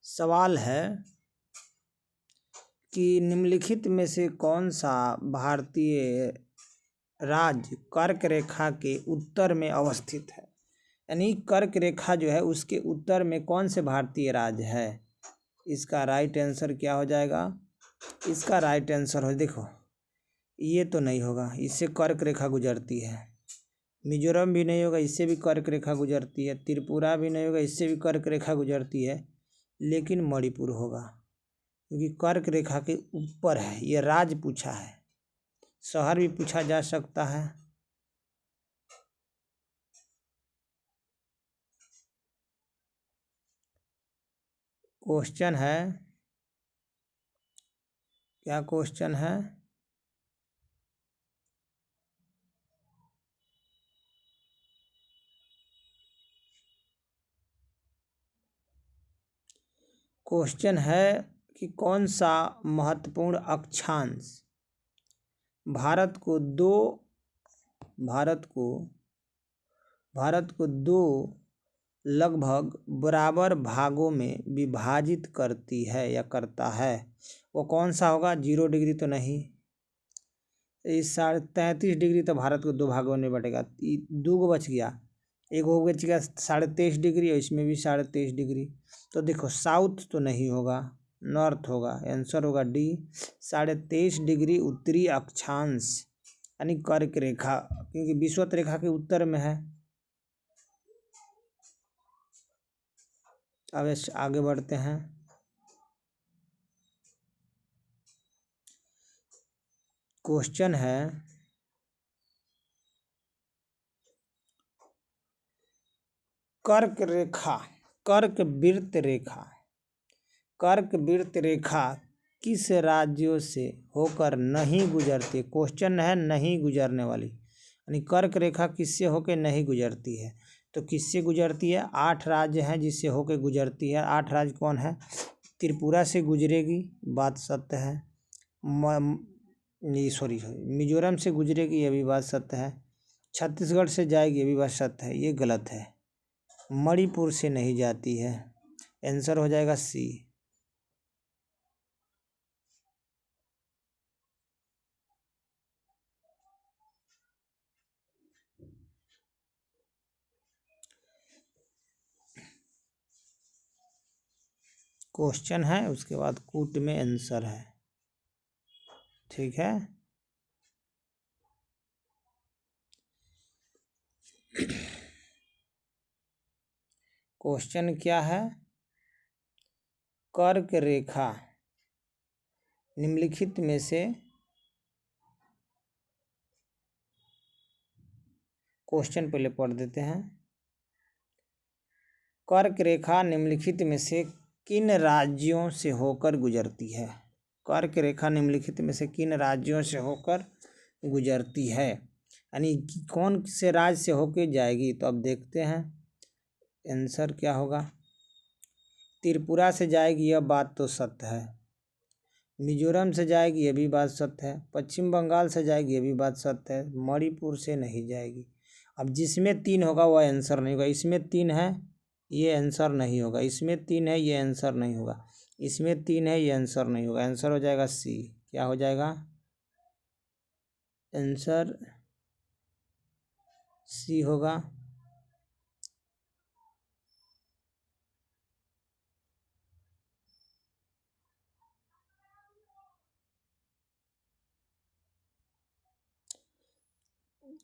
सवाल है कि निम्नलिखित में से कौन सा भारतीय राज्य कर्क रेखा के उत्तर में अवस्थित है। यानी कर्क रेखा जो है उसके उत्तर में कौन से भारतीय राज्य है। इसका राइट आंसर क्या हो जाएगा। इसका राइट आंसर हो, देखो ये तो नहीं होगा, इससे कर्क रेखा गुजरती है। मिजोरम भी नहीं होगा, इससे भी कर्क रेखा गुजरती है। त्रिपुरा भी नहीं होगा, इससे भी कर्क रेखा गुजरती है। लेकिन मणिपुर होगा, क्योंकि कर्क रेखा के ऊपर है। ये राज्य पूछा है, शहर भी पूछा जा सकता है। क्वेश्चन है, क्या क्वेश्चन है। क्वेश्चन है कि कौन सा महत्वपूर्ण अक्षांश भारत को दो लगभग बराबर भागों में विभाजित करती है या करता है। वो कौन सा होगा। 0 डिग्री तो नहीं, इस 33 डिग्री तो भारत को दो भागों में बटेगा। 2 गो बच गया, एक हो गया 23.5 डिग्री और इसमें भी 23.5 डिग्री। तो देखो साउथ तो नहीं होगा, नॉर्थ होगा। आंसर होगा डी, 23.5 डिग्री उत्तरी अक्षांश यानी कर्क रेखा, क्योंकि विषुवत रेखा के उत्तर में है। अब आगे बढ़ते हैं। क्वेश्चन है, कर्क वृत्त रेखा किस राज्यों से होकर नहीं गुजरती। क्वेश्चन है नहीं गुजरने वाली, यानी कर्क रेखा किससे होकर नहीं गुजरती है। तो किससे गुजरती है। 8 राज्य हैं जिससे होकर गुजरती है। 8 राज्य कौन है। त्रिपुरा से गुजरेगी, बात सत्य है। सॉरी मिजोरम से गुजरेगी, ये भी बात सत्य है। छत्तीसगढ़ से जाएगी, ये भी बात सत्य है। ये गलत है, मणिपुर से नहीं जाती है। आंसर हो जाएगा सी। क्वेश्चन है, उसके बाद कूट में आंसर है, ठीक है। क्वेश्चन क्या है। कर्क रेखा निम्नलिखित में से, क्वेश्चन पहले पढ़ देते हैं। कर्क रेखा निम्नलिखित में से किन राज्यों से होकर गुजरती है। कर्क रेखा निम्नलिखित में से किन राज्यों से होकर गुजरती है, यानी कौन से राज्य से होकर जाएगी। तो अब देखते हैं आंसर क्या होगा। त्रिपुरा से जाएगी, यह बात तो सत्य है। मिजोरम से जाएगी, ये भी बात सत्य है। पश्चिम बंगाल से जाएगी, ये भी बात सत्य है। मणिपुर से नहीं जाएगी। अब जिसमें 3 होगा वह आंसर नहीं होगा। इसमें 3 है, ये आंसर नहीं होगा। इसमें 3 है, ये आंसर नहीं होगा। इसमें 3 है, ये आंसर नहीं होगा। आंसर हो जाएगा सी। क्या हो जाएगा आंसर। सी होगा।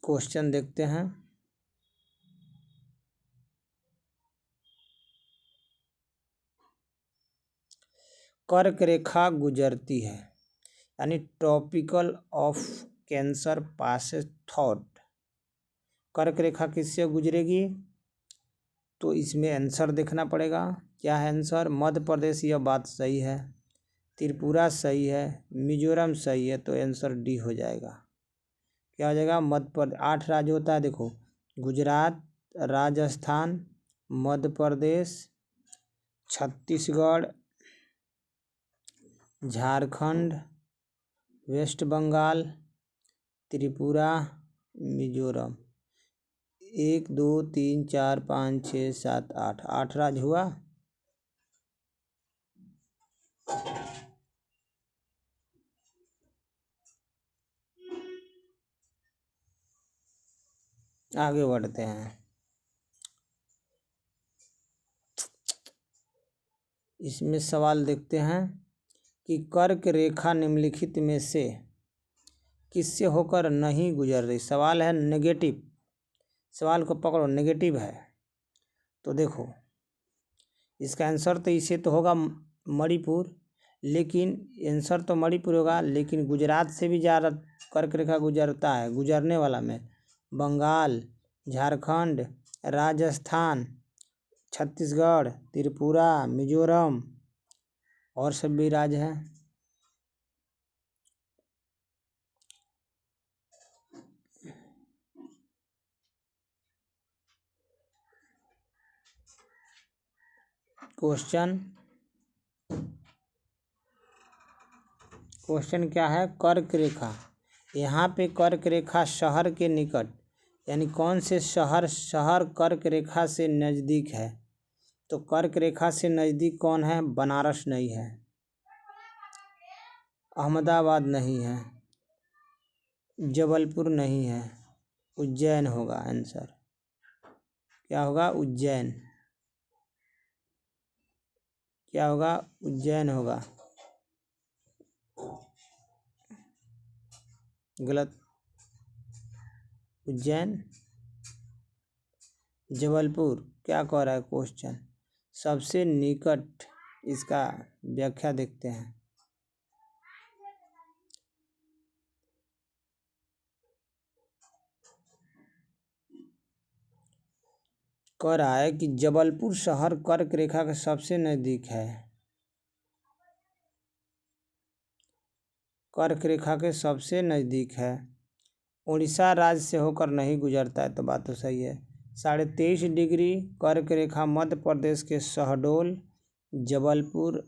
क्वेश्चन देखते हैं। कर्क रेखा गुजरती है, यानी tropical of cancer passes thought. कर्क रेखा किससे गुजरेगी, तो इसमें आंसर देखना पड़ेगा। क्या है आंसर। मध्य प्रदेश, यह बात सही है। त्रिपुरा सही है, मिजोरम सही है, तो आंसर डी हो जाएगा। क्या हो जाएगा। मध्य प्रदेश। 8 राज्य होता है, देखो गुजरात, राजस्थान, मध्य प्रदेश, छत्तीसगढ़, झारखंड, वेस्ट बंगाल, त्रिपुरा, मिजोरम। 1 2 3 4 5 6 7 8 8 राज्य हुआ। आगे बढ़ते हैं। इसमें सवाल देखते हैं कि कर्क रेखा निम्नलिखित में से किससे होकर नहीं गुजर रही। सवाल है नेगेटिव, सवाल को पकड़ो, नेगेटिव है। तो देखो इसका आंसर तो इसे तो होगा मणिपुर, लेकिन आंसर तो मणिपुर होगा, लेकिन गुजरात से भी ज़्यादा कर्क रेखा गुजरता है। गुजरने वाला में बंगाल, झारखंड, राजस्थान, छत्तीसगढ़, त्रिपुरा, मिजोरम और सब भी राज्य हैं। क्वेश्चन क्या है? कर्क रेखा, यहाँ पे कर्क रेखा शहर के निकट, यानी कौन से शहर कर्क रेखा से नज़दीक है। तो कर्क रेखा से नज़दीक कौन है? बनारस नहीं है, अहमदाबाद नहीं है, जबलपुर नहीं है, उज्जैन होगा आंसर। क्या होगा? उज्जैन। क्या होगा? उज्जैन होगा। गलत, उज्जैन, जबलपुर। क्या कह रहा है क्वेश्चन? सबसे निकट, इसका व्याख्या देखते हैं। कह रहा है कि जबलपुर शहर कर्क रेखा के सबसे नज़दीक है, कर्क रेखा के सबसे नज़दीक है। उड़ीसा राज्य से होकर नहीं गुजरता है, तो बात तो सही है। 23.5 डिग्री कर्क रेखा मध्य प्रदेश के शहडोल, जबलपुर,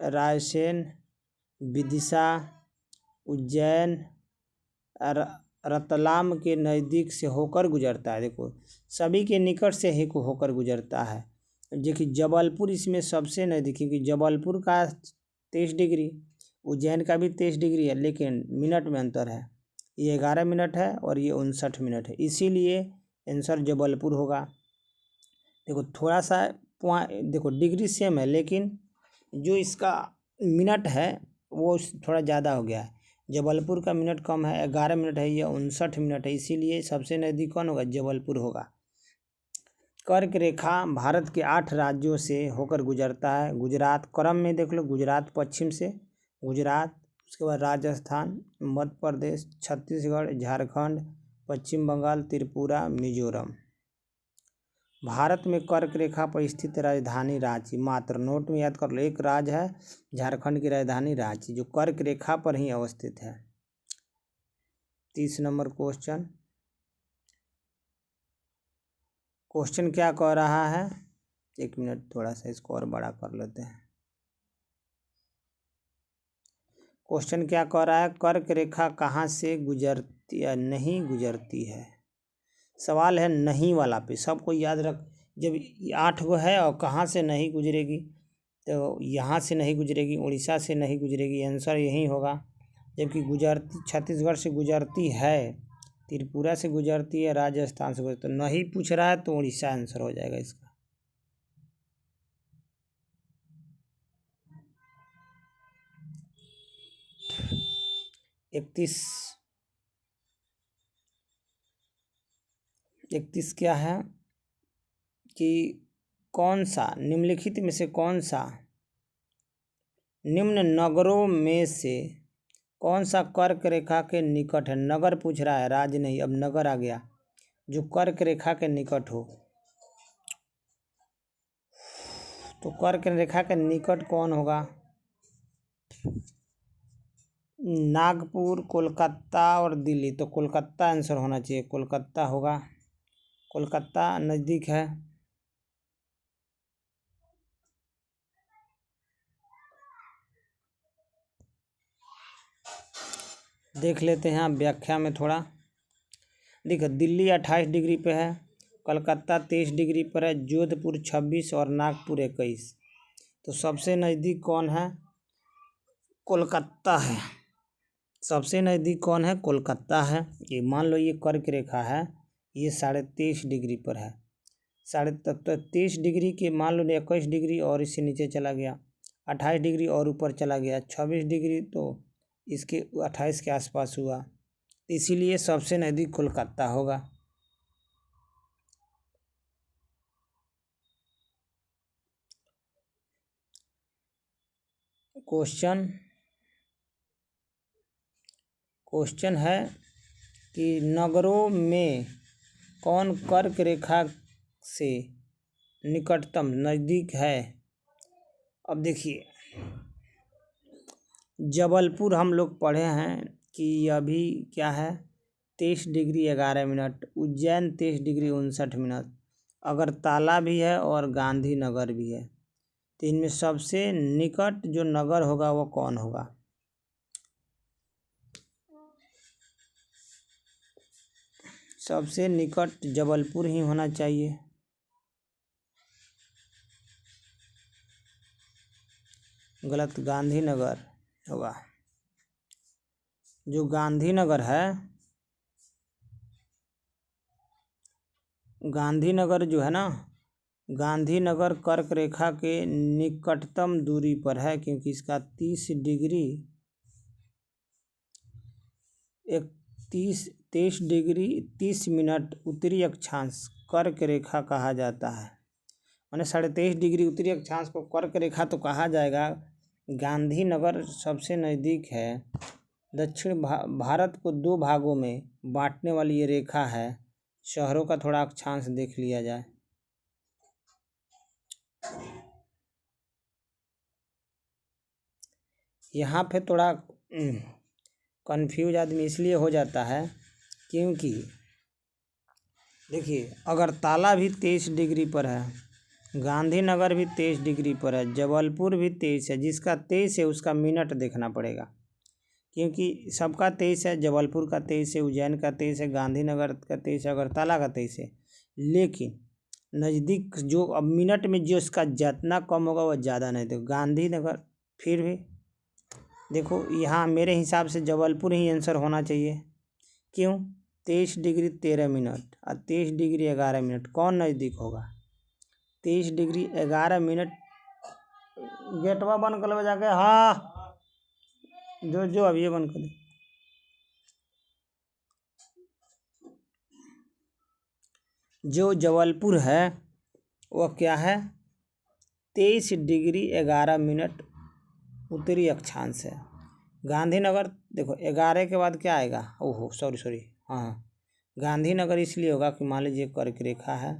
रायसेन, विदिशा, उज्जैन, रतलाम के नज़दीक से होकर गुजरता है। देखो सभी के निकट से ही को होकर गुजरता है। देखिए जबलपुर इसमें सबसे नज़दीक, क्योंकि जबलपुर का 23 डिग्री, उज्जैन का भी 23 डिग्री है, लेकिन मिनट में अंतर है। ये 11 मिनट है और ये 59 मिनट है, इसीलिए आंसर जबलपुर होगा। देखो थोड़ा सा देखो डिग्री सेम है, लेकिन जो इसका मिनट है वो थोड़ा ज़्यादा हो गया है। जबलपुर का मिनट कम है, 11 मिनट है, ये 59 मिनट है, इसीलिए सबसे नज़दीक कौन होगा? जबलपुर होगा। कर्क रेखा भारत के 8 राज्यों से होकर गुजरता है। गुजरात क्रम में देख लो, गुजरात पश्चिम से, गुजरात, उसके बाद राजस्थान, मध्य प्रदेश, छत्तीसगढ़, झारखंड, पश्चिम बंगाल, त्रिपुरा, मिजोरम। भारत में कर्क रेखा पर स्थित राजधानी रांची, मात्र नोट में याद कर लो, एक राज्य है झारखंड की राजधानी रांची, जो कर्क रेखा पर ही अवस्थित है। 30 नंबर क्वेश्चन क्या कह रहा है? एक मिनट, थोड़ा सा इसको और बड़ा कर लेते हैं। क्वेश्चन क्या कह रहा है? कर्क रेखा कहाँ से गुजरती है? नहीं गुजरती है। सवाल है नहीं वाला पे, सबको याद रख। जब 8 गो है और कहाँ से नहीं गुजरेगी, तो यहाँ से नहीं गुजरेगी, उड़ीसा से नहीं गुजरेगी, आंसर यही होगा। जबकि गुजरती छत्तीसगढ़ से गुजरती है, त्रिपुरा से गुजरती है, राजस्थान से गुजरती, तो नहीं पूछ रहा है तो उड़ीसा आंसर हो जाएगा इसका। इकतीस क्या है कि कौन सा निम्नलिखित में से कौन सा निम्न नगरों में से कौन सा कर्क रेखा के निकट है? नगर पूछ रहा है, राज्य नहीं, अब नगर आ गया, जो कर्क रेखा के निकट हो। तो कर्क रेखा के निकट कौन होगा? नागपुर, कोलकाता और दिल्ली। तो कोलकाता आंसर होना चाहिए, कोलकाता होगा, कोलकाता नज़दीक है। देख लेते हैं व्याख्या में थोड़ा। देखो दिल्ली 28 डिग्री पे है, कलकत्ता 23 डिग्री पर है, जोधपुर 26 और नागपुर 21। तो सबसे नज़दीक कौन है? कोलकाता है। सबसे नज़दीक कौन है? कोलकाता है। ये मान लो ये कर्क रेखा है, ये 23.5 डिग्री पर है। 23 डिग्री के मान लो 21 डिग्री और इससे नीचे चला गया, 28 डिग्री और ऊपर चला गया, 26 डिग्री, तो इसके 28 के आसपास हुआ। इसीलिए सबसे नज़दीक कोलकाता होगा। क्वेश्चन है कि नगरों में कौन कर्क रेखा से निकटतम नज़दीक है? अब देखिए, जबलपुर हम लोग पढ़े हैं कि अभी क्या है 23 degree 11 minute, Ujjain 23 degree 59 minute, Agartala भी है और गांधीनगर भी है। तो इनमें सबसे निकट जो नगर होगा वो कौन होगा? सबसे निकट जबलपुर ही होना चाहिए। गलत, गांधीनगर होगा। जो गांधीनगर है, गांधीनगर जो है ना, गांधीनगर कर्क रेखा के निकटतम दूरी पर है, क्योंकि इसका 30 डिग्री 23 डिग्री 30 मिनट उत्तरी अक्षांश कर्क रेखा कहा जाता है। मैंने 23.5 डिग्री उत्तरी अक्षांश को कर्क रेखा तो कहा जाएगा। गांधीनगर सबसे नज़दीक है। दक्षिण भारत को 2 भागों में बांटने वाली ये रेखा है। शहरों का थोड़ा अक्षांश देख लिया जाए। यहाँ पे थोड़ा कंफ्यूज आदमी इसलिए हो जाता है क्योंकि देखिए, अगरतला भी 23 डिग्री पर है, गांधीनगर भी 23 डिग्री पर है, जबलपुर भी 23 है। जिसका 23 है उसका मिनट देखना पड़ेगा, क्योंकि सबका 23 है। जबलपुर का 23 है, उज्जैन का 23 है, गांधीनगर का 23 है, अगरतला का 23 है। लेकिन नज़दीक जो अब मिनट में जो इसका जितना कम होगा वह ज़्यादा नहीं। देखो गांधीनगर, फिर भी देखो यहाँ मेरे हिसाब से जबलपुर ही आंसर होना चाहिए। क्यों? 23 डिग्री 13 मिनट और 23 डिग्री 11 मिनट, कौन नज़दीक होगा? 23 डिग्री 11 मिनट। गेटवा बंद कर लो जाके। हाँ, जो अब ये बंद कर दे। जो जबलपुर है वह क्या है? 23 डिग्री 11 मिनट उत्तरी अक्षांश है। गांधीनगर देखो 11 के बाद क्या आएगा? ओहो सॉरी, हाँ, गांधीनगर इसलिए होगा कि मान लीजिए कर्क रेखा है,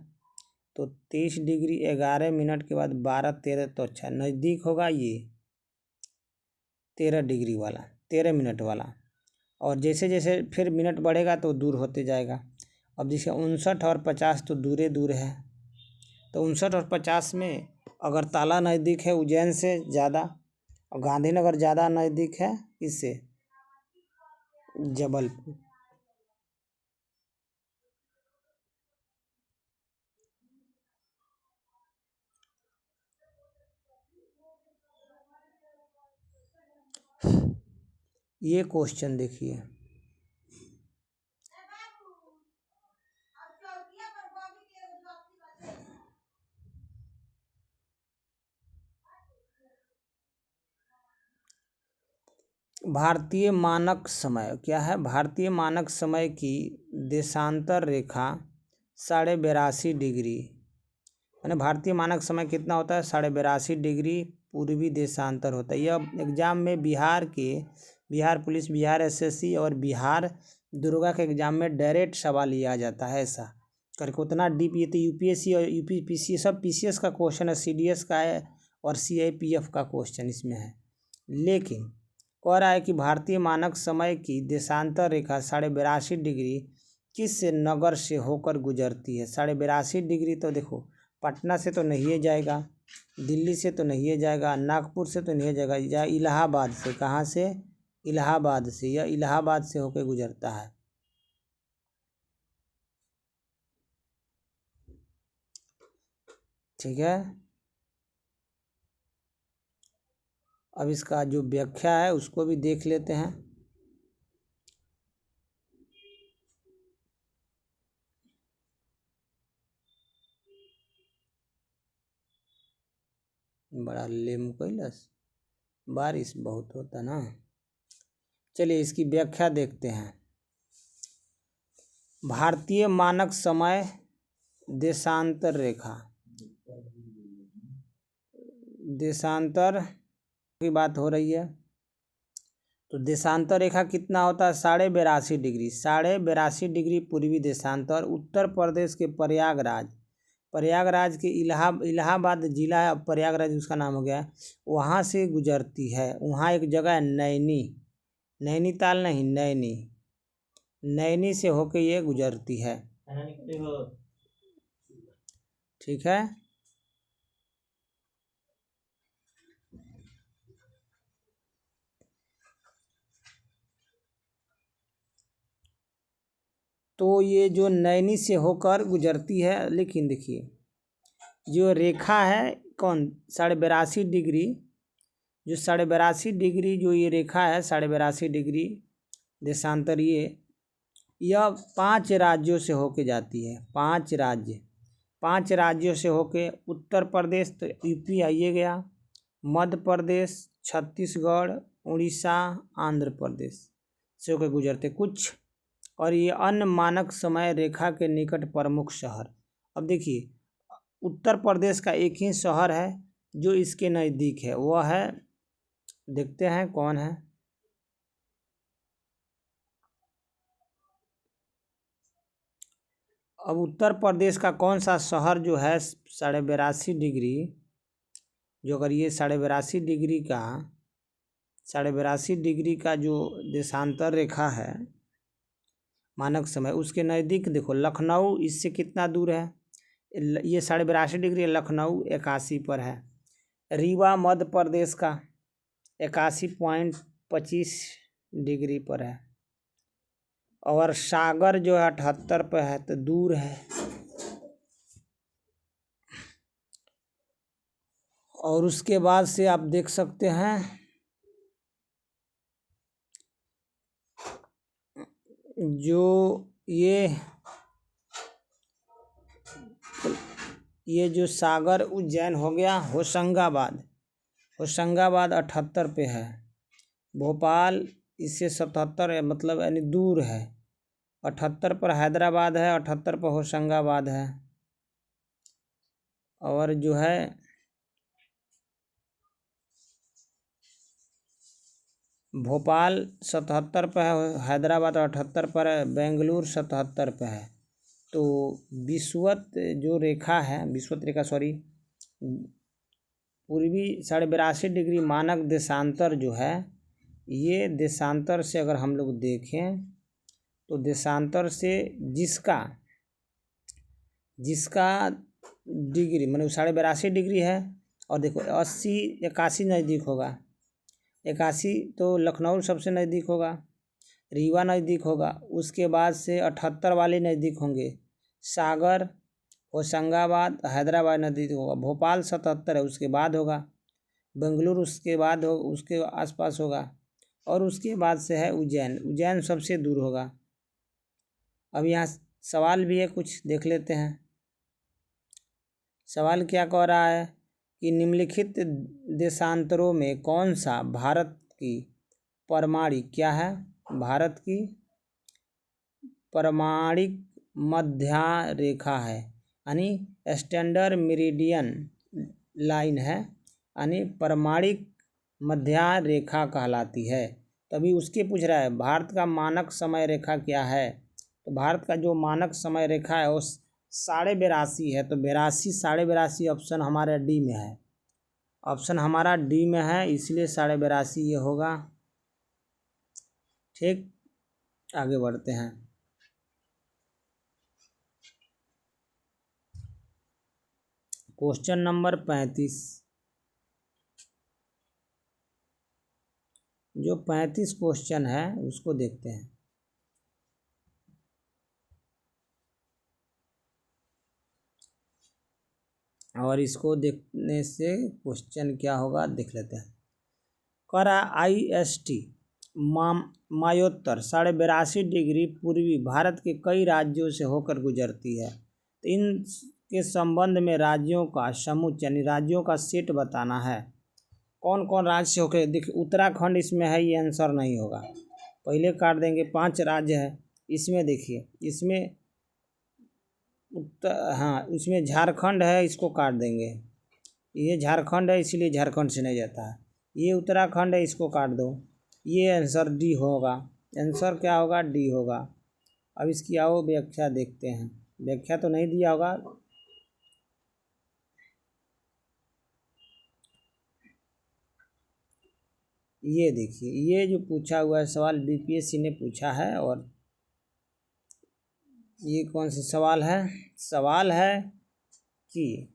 तो 23 डिग्री 11 मिनट के बाद 12 13, तो अच्छा नज़दीक होगा ये 13 डिग्री वाला, 13 मिनट वाला। और जैसे जैसे फिर मिनट बढ़ेगा तो दूर होते जाएगा। अब जैसे 59 और 50 तो दूर दूर है, तो 59 और 50 में अगरतला नज़दीक है उज्जैन से ज़्यादा, और गांधीनगर ज़्यादा नज़दीक है इससे, जबलपुर। ये क्वेश्चन देखिए, भारतीय मानक समय क्या है? भारतीय मानक समय की देशांतर रेखा 82.5 डिग्री, यानी भारतीय मानक समय कितना होता है? 82.5 डिग्री पूर्वी देशांतर होता है। यह एग्जाम में बिहार पुलिस, बिहार एसएससी और बिहार दरोगा के एग्जाम में डायरेक्ट सवाल लिया जाता है। ऐसा करके उतना डीप, ये तो यूपीएससी और यूपीपीसी सब पीसीएस का क्वेश्चन है, सीडीएस का है और सीआईपीएफ का क्वेश्चन इसमें है। लेकिन कह रहा है कि भारतीय मानक समय की देशांतर रेखा 82.5 डिग्री किस नगर से होकर गुजरती है? 82.5 डिग्री तो देखो पटना से तो नहीं जाएगा, दिल्ली से तो नहीं जाएगा, नागपुर से तो नहीं जाएगा, या इलाहाबाद से। कहाँ से? इलाहाबाद से। यह इलाहाबाद से होकर गुजरता है। ठीक है। अब इसका जो व्याख्या है उसको भी देख लेते हैं। बड़ा लेम कैलस, बारिश बहुत होता ना। चलिए इसकी व्याख्या देखते हैं। भारतीय मानक समय देशांतर रेखा, देशांतर की बात हो रही है। तो देशांतर रेखा कितना होता है? 82.5 डिग्री, 82.5 डिग्री पूर्वी देशांतर उत्तर प्रदेश के प्रयागराज, प्रयागराज के इलाहाबाद जिला है, प्रयागराज उसका नाम हो गया, वहाँ से गुजरती है। वहाँ एक जगह है नैनी, नैनीताल नहीं, नैनी, नैनी से होके ये गुजरती है। ठीक है। तो ये जो नैनी से होकर गुजरती है, लेकिन देखिए जो रेखा है कौन, 82.5 डिग्री, जो 82.5 डिग्री जो ये रेखा है, 82.5 डिग्री देशांतर, ये यह 5 राज्यों से होके जाती है। 5 राज्य, 5 राज्यों से होके उत्तर प्रदेश तो यूपी आइए गया, मध्य प्रदेश, छत्तीसगढ़, उड़ीसा, आंध्र प्रदेश से होकर गुजरते कुछ। और ये अन्य मानक समय रेखा के निकट प्रमुख शहर। अब देखिए उत्तर प्रदेश का एक ही शहर है जो इसके नज़दीक है, वह है, देखते हैं कौन है। अब उत्तर प्रदेश का कौन सा शहर जो है 82.5 डिग्री, जो अगर ये 82.5 डिग्री का, 82.5 डिग्री का जो देशांतर रेखा है मानक समय, उसके नज़दीक देखो लखनऊ इससे कितना दूर है, ये 82.5 डिग्री, लखनऊ 81 पर है। रीवा मध्य प्रदेश का 81.25 डिग्री पर है। और सागर जो है 78 पर है, तो दूर है। और उसके बाद से आप देख सकते हैं जो ये जो सागर उज्जैन हो गया, होशंगाबाद, होशंगाबाद 78 पे है। भोपाल इससे 77 है, मतलब यानी दूर है। 78 पर हैदराबाद है, 78 पर होशंगाबाद है। और जो है भोपाल 77 पर है, हैदराबाद 78 पर है, बेंगलुरु 77 पर है। तो विषुवत जो रेखा है, विषुवत रेखा सॉरी, पूर्वी 82.5 डिग्री मानक देशांतर जो है, ये देशांतर से अगर हम लोग देखें तो देशांतर से जिसका डिग्री मतलब 82.5 डिग्री है, और देखो 80 81 नज़दीक होगा, 81 तो लखनऊ सबसे नज़दीक होगा, रीवा नज़दीक होगा, उसके बाद से 78 वाले नज़दीक होंगे, सागर, होशंगाबाद, हैदराबाद नज़दीक होगा, भोपाल 77 है उसके बाद होगा, बेंगलुरु उसके बाद हो, उसके आसपास होगा, और उसके बाद से है उज्जैन, उज्जैन सबसे दूर होगा। अब यहाँ सवाल भी है, कुछ देख लेते हैं। सवाल क्या कह रहा है कि निम्नलिखित देशांतरों में कौन सा भारत की प्रमाणिक क्या है, भारत की प्रमाणिक मध्य रेखा है, यानी स्टैंडर्ड मेरिडियन लाइन है, यानी प्रमाणिक मध्य रेखा कहलाती है। तभी उसके पूछ रहा है भारत का मानक समय रेखा क्या है। तो भारत का जो मानक समय रेखा है वो 82.5 है। तो 82, 82.5 ऑप्शन हमारे डी में है, ऑप्शन हमारा डी में है, इसलिए 82.5 ये होगा। ठीक, आगे बढ़ते हैं। क्वेश्चन नंबर 35, जो 35 क्वेश्चन है उसको देखते हैं। और इसको देखने से क्वेश्चन क्या होगा देख लेते हैं। करा IST मायोत्तर 82.5 डिग्री पूर्वी भारत के कई राज्यों से होकर गुजरती है। तो इन के संबंध में राज्यों का समुच्चय यानी राज्यों का सेट बताना है। कौन कौन राज्य से होकर, देखिए उत्तराखंड इसमें है, ये आंसर नहीं होगा, पहले काट देंगे। 5 राज्य है इसमें, देखिए इसमें हाँ इसमें झारखंड है, इसको काट देंगे। ये झारखंड है इसलिए झारखंड से नहीं जाता है। ये उत्तराखंड है, इसको काट दो। ये आंसर डी होगा। आंसर क्या होगा? डी होगा। अब इसकी आओ व्याख्या देखते हैं। व्याख्या तो नहीं दिया होगा। ये देखिए, ये जो पूछा हुआ है सवाल BPSC ने पूछा है। और ये कौन सी सवाल है? सवाल है कि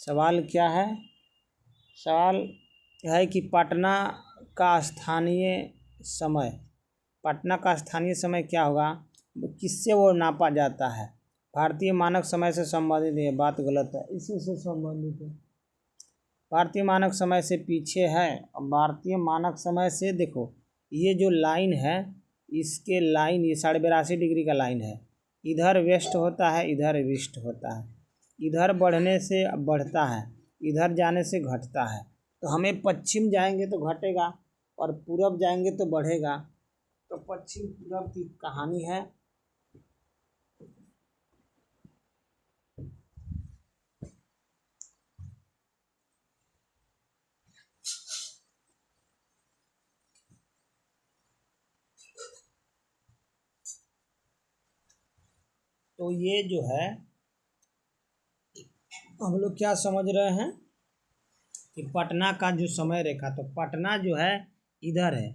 सवाल क्या है? सवाल है कि पटना का स्थानीय समय, पटना का स्थानीय समय क्या होगा, किससे वो नापा जाता है? भारतीय मानक समय से संबंधित है, बात गलत है, इसी से संबंधित है। भारतीय मानक समय से पीछे है। और भारतीय मानक समय से देखो, ये जो लाइन है, इसके लाइन ये 82.5 डिग्री का लाइन है। इधर वेस्ट होता है, इधर ईस्ट होता है। इधर बढ़ने से बढ़ता है, इधर जाने से घटता है। तो हमें पश्चिम जाएंगे तो घटेगा और पूरब जाएंगे तो बढ़ेगा। तो पश्चिम पूरब की कहानी है। तो ये जो है हम लोग क्या समझ रहे हैं कि पटना का जो समय रेखा, तो पटना जो है इधर है,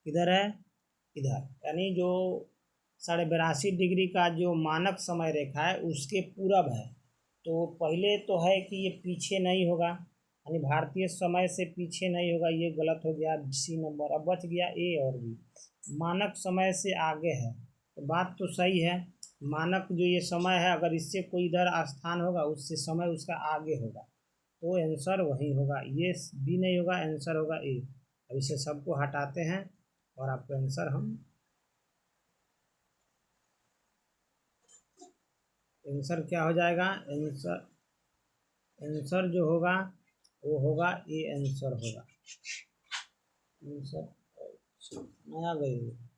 इधर है, इधर, यानी जो 82.5 डिग्री का जो मानक समय रेखा है उसके पूरब है। तो पहले तो है कि ये पीछे नहीं होगा, यानी भारतीय समय से पीछे नहीं होगा, ये गलत हो गया C नंबर। अब बच गया A और B। मानक समय से आगे है, तो बात तो सही है। मानक जो ये समय है, अगर इससे कोई इधर स्थान होगा उससे समय उसका आगे होगा, तो आंसर वही होगा। ये B नहीं होगा, आंसर होगा A। अब इसे सबको हटाते हैं और आपको आंसर हम आंसर क्या हो जाएगा? आंसर जो होगा वो होगा A आंसर होगा। आंसर आ गई।